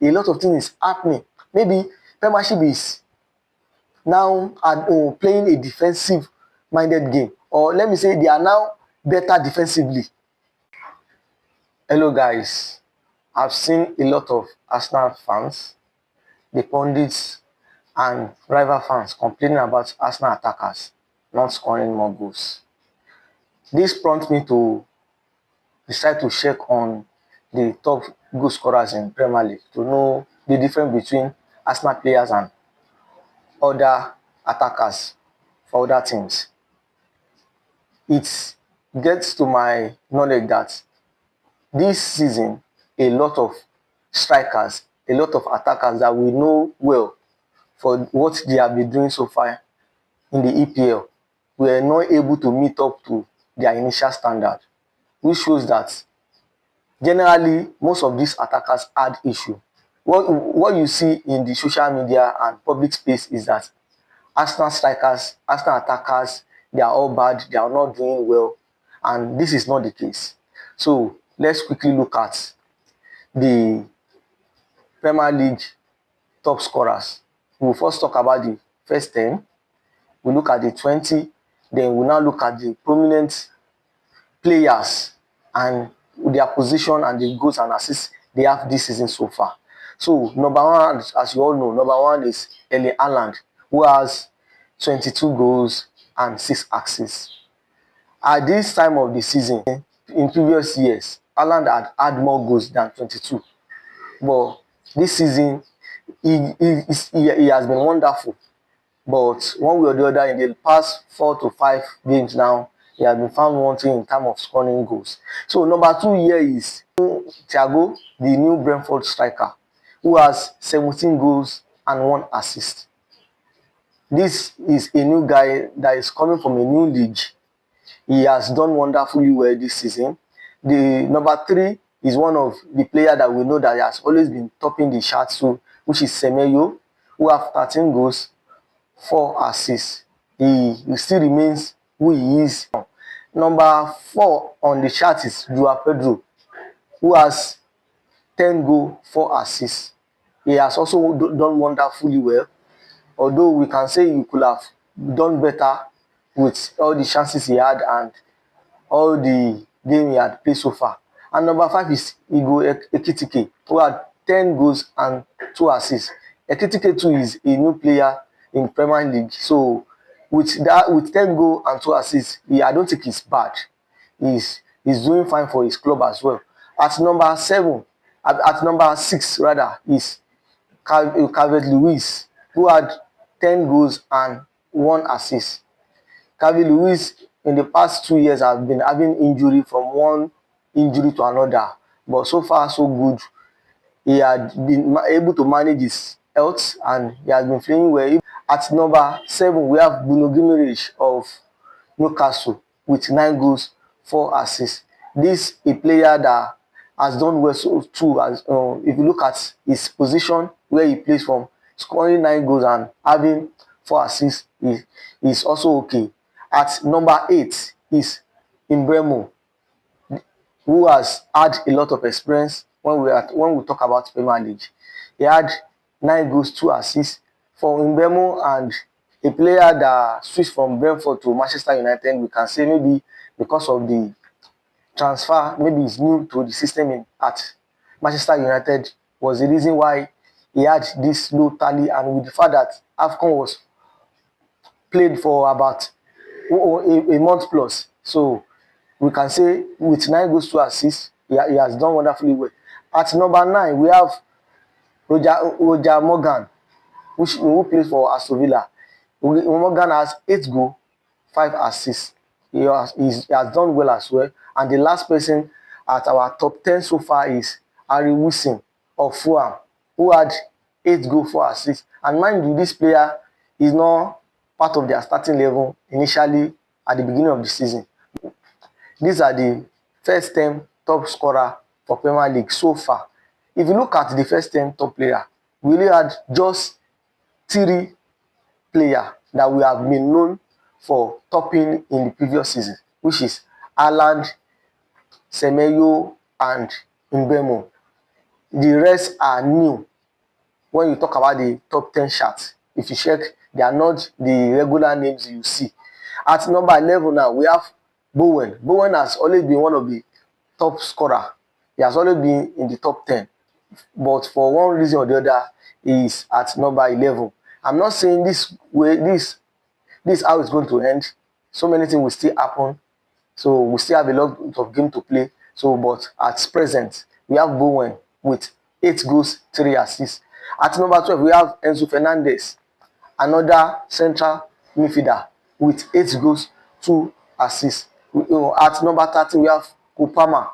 a lot of things is happening. Maybe Premiership is now playing a defensive-minded game, or let me say they are now better defensively. Hello guys, I've seen a lot of Arsenal fans, the pundits and rival fans complaining about Arsenal attackers not scoring more goals. This prompts me to decide to check on the top goal scorers in Premier League to know the difference between Arsenal players and other attackers for other teams. It gets to my knowledge that this season, a lot of strikers, a lot of attackers that we know well for what they have been doing so far in the EPL were not able to meet up to their initial standard, which shows that generally most of these attackers had issue. What you see in the social media and public space is that Arsenal strikers, Arsenal attackers, they are all bad, they are not doing well, and this is not the case. So let's quickly look at the Premier League top scorers. We'll first talk about the first 10, we'll look at the 20, then we'll now look at the prominent players and their position and the goals and assists they have this season so far. So number one, as you all know, number one is Erling Haaland, who has 22 goals and 6 assists. At this time of the season, in previous years, Haaland had more goals than 22. But this season, he has been wonderful. But one way or the other, in the past 4 to 5 games now, he has been found wanting in terms of scoring goals. So number 2 here is Thiago, the new Brentford striker, who has 17 goals and 1 assist. This is a new guy that is coming from a new league. He has done wonderfully well this season. The number 3 is one of the players that we know that has always been topping the charts, so, which is Semenyo, who have 13 goals, 4 assists. He still remains who he is. Number 4 on the chart is Joao Pedro, who has 10 goals, 4 assists. He has also done wonderfully well, although we can say he could have done better with all the chances he had and all the game he had played so far. And number 5 is Igor Ekitike, who had 10 goals and 2 assists. Ekitike too is a new player in Premier League, so with 10 goals and 2 assists, I don't think he's bad. He's doing fine for his club as well. At number 6 rather, is Calvert-Lewin, who had 10 goals and 1 assist. Calvert-Lewin in the past 2 years have been having injury from one injury to another, but so far so good. He had been able to manage his health and he has been playing well. At number 7, we have Bruno Guimaraes of Newcastle with 9 goals, 4 assists. This is a player that has done well too. As if you look at his position where he plays from, scoring 9 goals and having 4 assists is also okay. At number 8 is Mbeumo, who has had a lot of experience when we talk about Premier League. He had 9 goals, 2 assists. For Mbeumo, and a player that switched from Brentford to Manchester United, we can say maybe because of the transfer, maybe he's new to the system at Manchester United, was the reason why he had this low tally, and with the fact that AFCON was played for about a month plus. So we can say with 9 goals, 2 assists, he has done wonderfully well. At number 9, we have Roger Morgan, who plays for Aston Villa. Morgan has 8 goals, 5 assists. He has done well as well. And the last person at our top 10 so far is Harry Wilson of Fulham, who had 8 goals, 4 assists. And mind you, this player is not part of their starting level initially at the beginning of the season. These are the first 10 top scorer for Premier League so far. If you look at the first 10 top player, we really had just 3 players that we have been known for topping in the previous season, which is Haaland, Semenyo, and Mbeumo. The rest are new. when you talk about the top 10 charts, if you check, they are not the regular names you see. At number 11 now, we have Bowen. Bowen has always been one of the top scorer. He has always been in the top 10. But for one reason or the other, he is at number 11. I'm not saying this way, this how it's going to end. So many things will still happen. So we still have a lot of game to play. So, but at present, we have Bowen with 8 goals, 3 assists. At number 12, we have Enzo Fernandez, another central midfielder with 8 goals, 2 assists. At number 13, we have Kopama,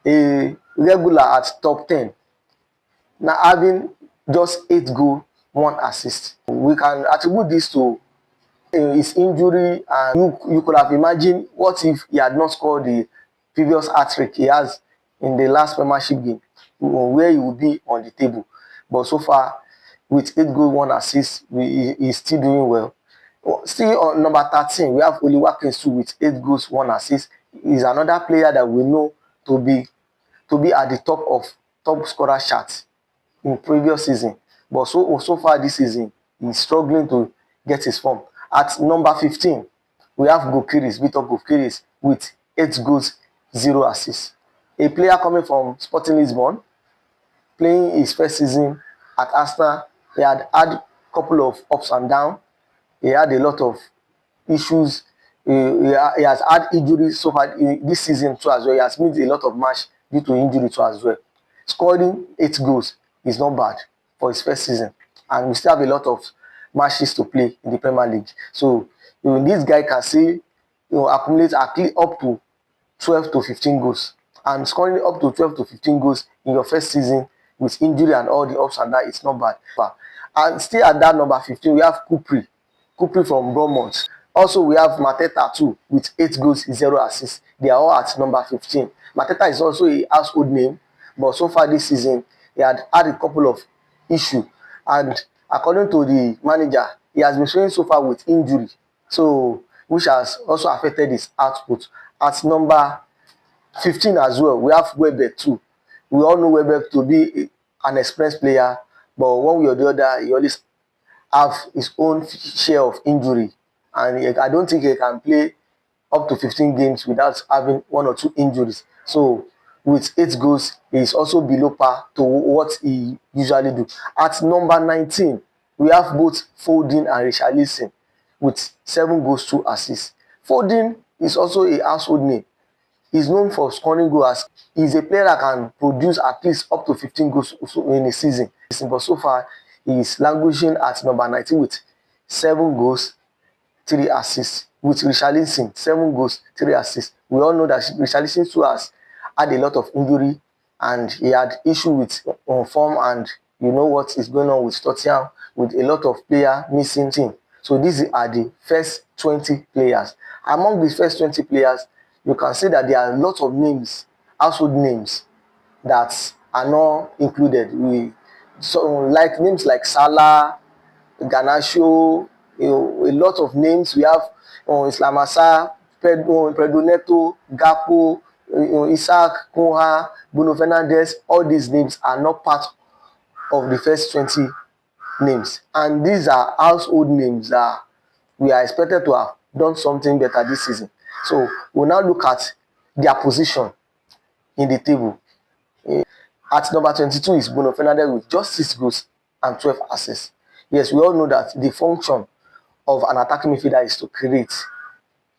a regular at top 10. Now having just 8 goals, 1 assist. We can attribute this to his injury, and you could have imagined what if he had not scored the previous hat-trick he has in the last Premiership game, where he would be on the table. But so far, with 8 goals, 1 assist, he's still doing well. Still on number 13, we have Oli Watkins too with 8 goals, 1 assist. He's another player that we know to be at the top of top scorer charts in previous season. But so far this season, he's struggling to get his form. At number 15, we have Gyökeres, Victor Gyökeres with 8 goals, 0 assists. A player coming from Sporting Lisbon, playing his first season at Arsenal. He had a couple of ups and downs. He had a lot of issues. He has had injuries so far this season too as well. He has missed a lot of matches due to injury too as well. Scoring 8 goals is not bad for his first season, and we still have a lot of matches to play in the Premier League. So this guy can still accumulate at least up to 12 to 15 goals, and scoring up to 12 to 15 goals in your first season with injury and all the ups and downs, it's not bad. And still at that number 15, we have Kupri from Bournemouth. Also, we have Mateta too with 8 goals, 0 assists. They are all at number 15. Mateta is also a household name, but so far this season, he had a couple of issues. And according to the manager, he has been showing so far with injury, so which has also affected his output. At number 15 as well, we have Welbeck too. We all know Welbeck to be an experienced player, but one way or the other, he always have his own share of injury, and I don't think he can play up to 15 games without having 1 or 2 injuries. So with 8 goals, he is also below par to what he usually do. At number 19, we have both Foden and Richarlison with 7 goals, 2 assists. Foden is also a household name. He's known for scoring goals. He's a player that can produce at least up to 15 goals in a season. But so far, he is languishing at number 19 with 7 goals, 3 assists. With Richarlison, 7 goals, 3 assists. We all know that Richarlison too has had a lot of injury, and he had issue with form, and you know what is going on with Tottenham with a lot of players missing team. So these are the first 20 players. Among the first 20 players, you can see that there are a lot of names, household names, that are not included. Like names like Salah, Garnacho, a lot of names. We have Islam Assar, Pedro Neto, Gakpo, Isaac, Koha, Bruno Fernandes. All these names are not part of the first 20 names, and these are household names that we are expected to have done something better this season. So we'll now look at their position in the table. At number 22 is Bruno Fernandes with just 6 goals and 12 assists. Yes, we all know that the function of an attacking midfielder is to create,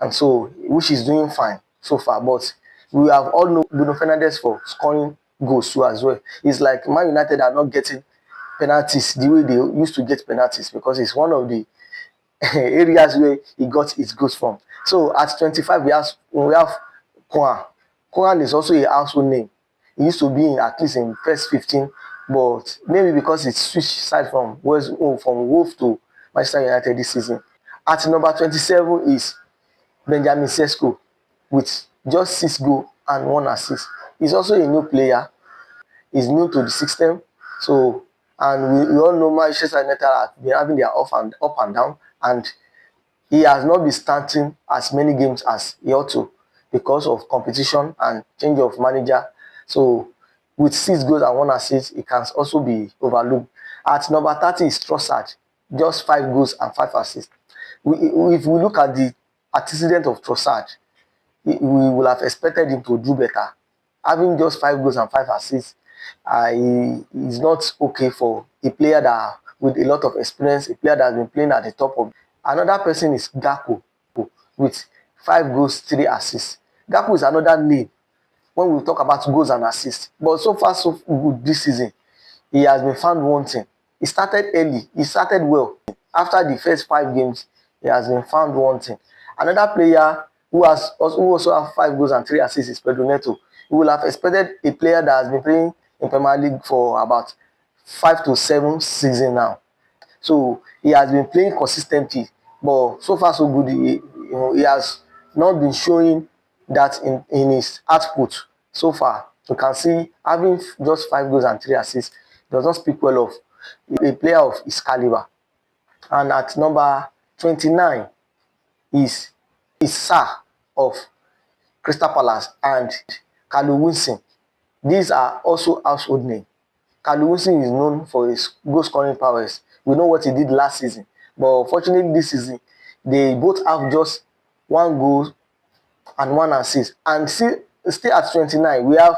and so which is doing fine so far. But we have all known Bruno Fernandes for scoring goals too as well. It's like Man United are not getting penalties the way they used to get penalties, because it's one of the areas where he got his goals from. So at 25, we have Kohan. Kohan is also a household name. He used to be at least in first 15, but maybe because it switched side from Wolves to Manchester United this season. At number 27 is Benjamin Sesko with just 6 goals and 1 assist. He's also a new player. He's new to the system. So, and we all know Manchester United have been having their up and down, and he has not been starting as many games as he ought to because of competition and change of manager. So with 6 goals and 1 assist, it can also be overlooked. At number 30 is Trossard, just 5 goals and 5 assists. If we look at the antecedent of Trossard, we will have expected him to do better. Having just 5 goals and 5 assists is not okay for a player that with a lot of experience, a player that has been playing at the top of. Another person is Gakpo with 5 goals, 3 assists. Gakpo is another name when we talk about goals and assists. But so far, so good this season, he has been found wanting. He started early. He started well. After the first 5 games, he has been found wanting. Another player who also have 5 goals and 3 assists is Pedro Neto. We will have expected a player that has been playing in Premier League for about 5 to 7 seasons now. So he has been playing consistently, but so far so good. He has not been showing that in his output so far. You can see having just 5 goals and 3 assists does not speak well of a player of his caliber. And at number 29 is Sarr of Crystal Palace and Callum Wilson. These are also household names. Callum Wilson is known for his goal scoring powers. We know what he did last season, but unfortunately this season they both have just 1 goal and 1 assist. And still at 29, we have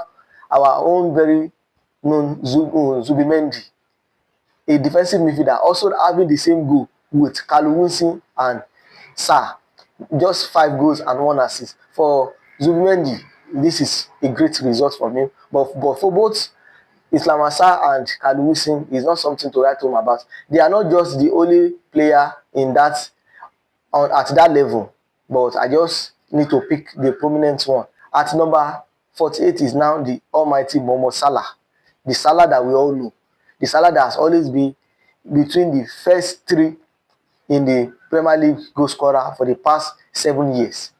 our own very known Zubimendi, a defensive midfielder, also having the same goal with Callum Wilson and Sarr, just 5 goals and 1 assist. For Zubimendi, this is a great result from him. But for both Ismaila Sarr and Callum Wilson, is not something to write home about. They are not just the only player in that at that level, but I just need to pick the prominent one. At number 48 is now the almighty Mohamed Salah, the Salah that we all know, the Salah that has always been between the first 3 in the Premier League goal scorer for the past 7 years.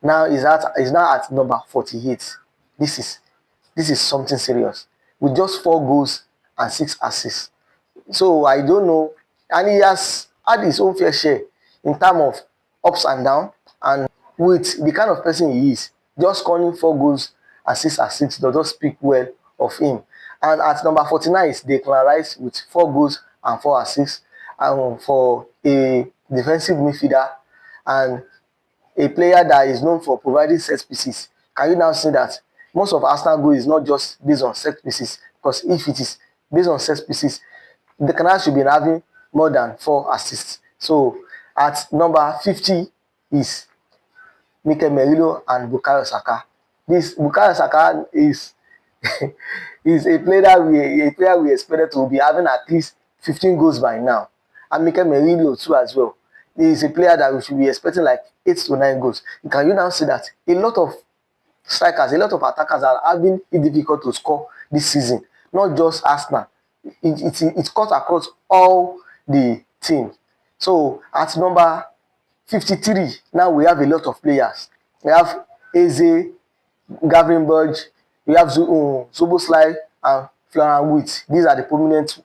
Now is now at number 48. This is something serious with just 4 goals and 6 assists. So I don't know, and he has had his own fair share in terms of ups and downs, and with the kind of person he is, just scoring 4 goals and 6 assists does not speak well of him. And at number 49 is Declan Rice with 4 goals and 4 assists, and for a defensive midfielder and a player that is known for providing set pieces. Can you now see that most of Arsenal goal is not just based on set pieces? Because if it is based on set pieces, the Canal should be having more than 4 assists. So at number 50 is Mikel Merino and Bukayo Saka. This Bukayo Saka is is a player we expected to be having at least 15 goals by now, and Mikel Merino too as well. He is a player that we should be expecting like 8 to 9 goals. Can you now see that a lot of strikers, a lot of attackers are having it difficult to score this season? Not just Arsenal. It's cut across all the teams. So at number 53, now we have a lot of players. We have Eze, Gravenberch, we have Szoboszlai and Florian Wirtz. These are the prominent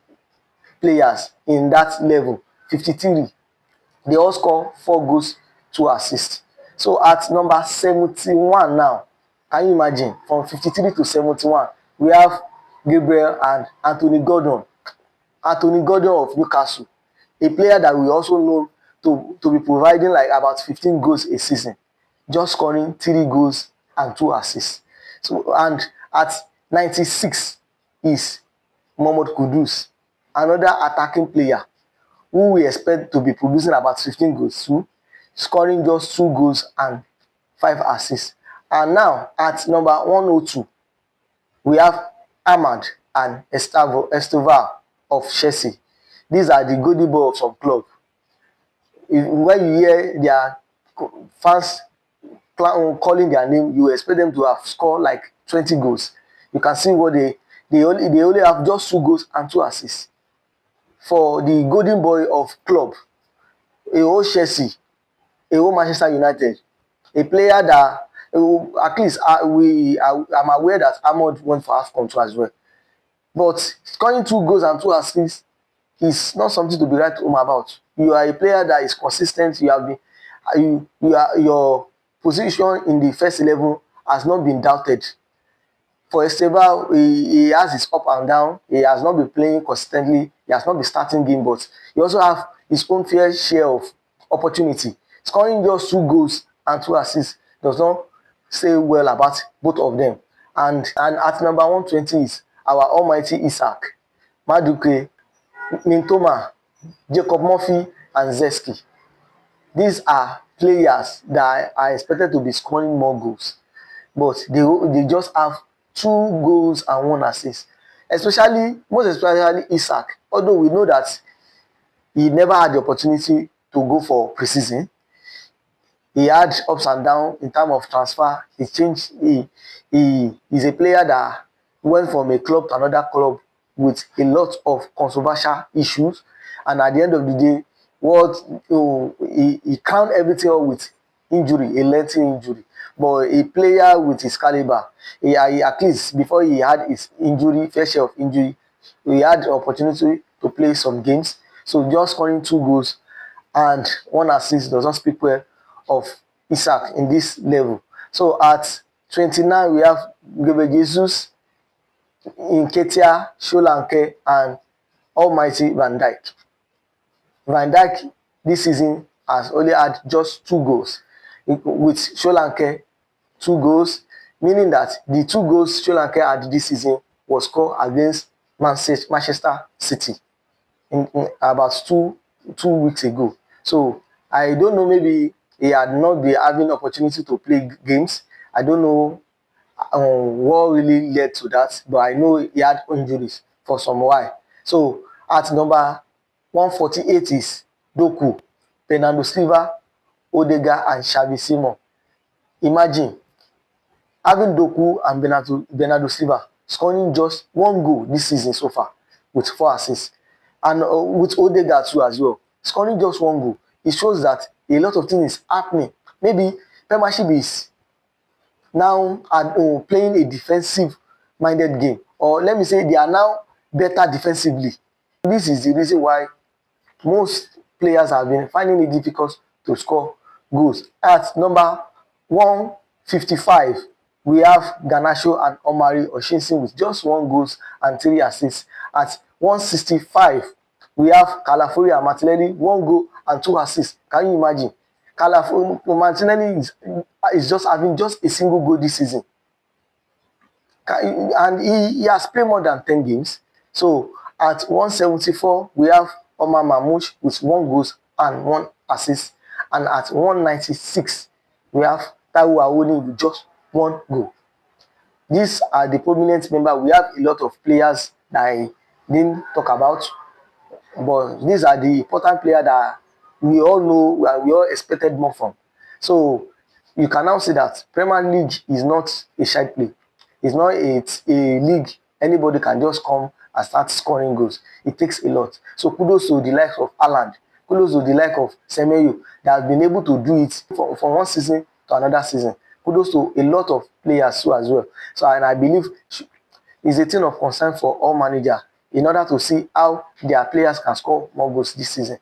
players in that level. 53. They all score 4 goals, 2 assists. So at number 71 now, can you imagine? From 53 to 71, we have Gabriel and Anthony Gordon. Anthony Gordon of Newcastle, a player that we also know to be providing like about 15 goals a season, just scoring 3 goals and 2 assists. So, and at 96 is Mohamed Kudus, another attacking player who we expect to be producing about 15 goals too, scoring just 2 goals and 5 assists. And now at number 102, we have Ahmad and Esteval of Chelsea. These are the golden boy of some club. When you hear their fans calling their name, you expect them to have scored like 20 goals. You can see what they only have just 2 goals and 2 assists. For the golden boy of club, a whole Chelsea, a whole Manchester United, a player that at least I'm aware that Ahmad went for AFCON too as well. But scoring 2 goals and 2 assists is not something to be right home about. You are a player that is consistent. Your position in the first 11 has not been doubted. For Esteban, he has his up and down. He has not been playing consistently. He has not been starting game, but he also have his own fair share of opportunity. Scoring just 2 goals and 2 assists does not say well about both of them. And at number 120 is our almighty Isak, Maduke, Mintoma, Jacob Murphy, and Zeski. These are players that are expected to be scoring more goals, but they just have 2 goals and 1 assist. Most especially Isak, although we know that he never had the opportunity to go for preseason. He had ups and downs in terms of transfer. He changed. He is a player that went from a club to another club with a lot of controversial issues, and at the end of the day, he crowned everything up with injury, a lengthy injury. But a player with his caliber, he at least before he had his injury, fair share of injury, he had the opportunity to play some games. So just scoring 2 goals and 1 assist does not speak well of Isak in this level. So at 29, we have Gabriel Jesus, Nketiah, Solanke, and almighty Van Dijk. Van Dijk this season has only had just 2 goals, with Solanke 2 goals, meaning that the 2 goals Solanke had this season was scored against Manchester City in about two weeks ago. So I don't know, maybe he had not been having opportunity to play games. I don't know what really led to that, but I know he had injuries for some while. So at number 148 is Doku, Bernardo Silva, Odegaard, and Xavi Simon. Imagine having Doku and Bernardo Silva scoring just 1 goal this season so far with 4 assists, and with Odegaard too as well, scoring just 1 goal. It shows that a lot of things is happening. Maybe Premiership is now playing a defensive-minded game, or let me say they are now better defensively. This is the reason why most players have been finding it difficult to score goals. At number 155, we have Garnacho and Omari Oshinsin with just 1 goal and 3 assists. At 165, we have Calafuri and Martinelli, 1 goal and 2 assists. Can you imagine? Martinelli is just having just a single goal this season, and he has played more than 10 games. So at 174, we have Omar Mamouche with 1 goal and 1 assist. And at 196, we have Taiwo Awoniyi with just 1 goal. These are the prominent members. We have a lot of players that I didn't talk about, but these are the important players that we all know and we all expected more from. So you can now see that Premier League is not a side play. It's not a league anybody can just come and start scoring goals. It takes a lot. So kudos to the likes of Haaland, kudos to the like of Semenyo that have been able to do it from one season to another season. Kudos to a lot of players too as well. So, and I believe it's a thing of concern for all managers in order to see how their players can score more goals this season.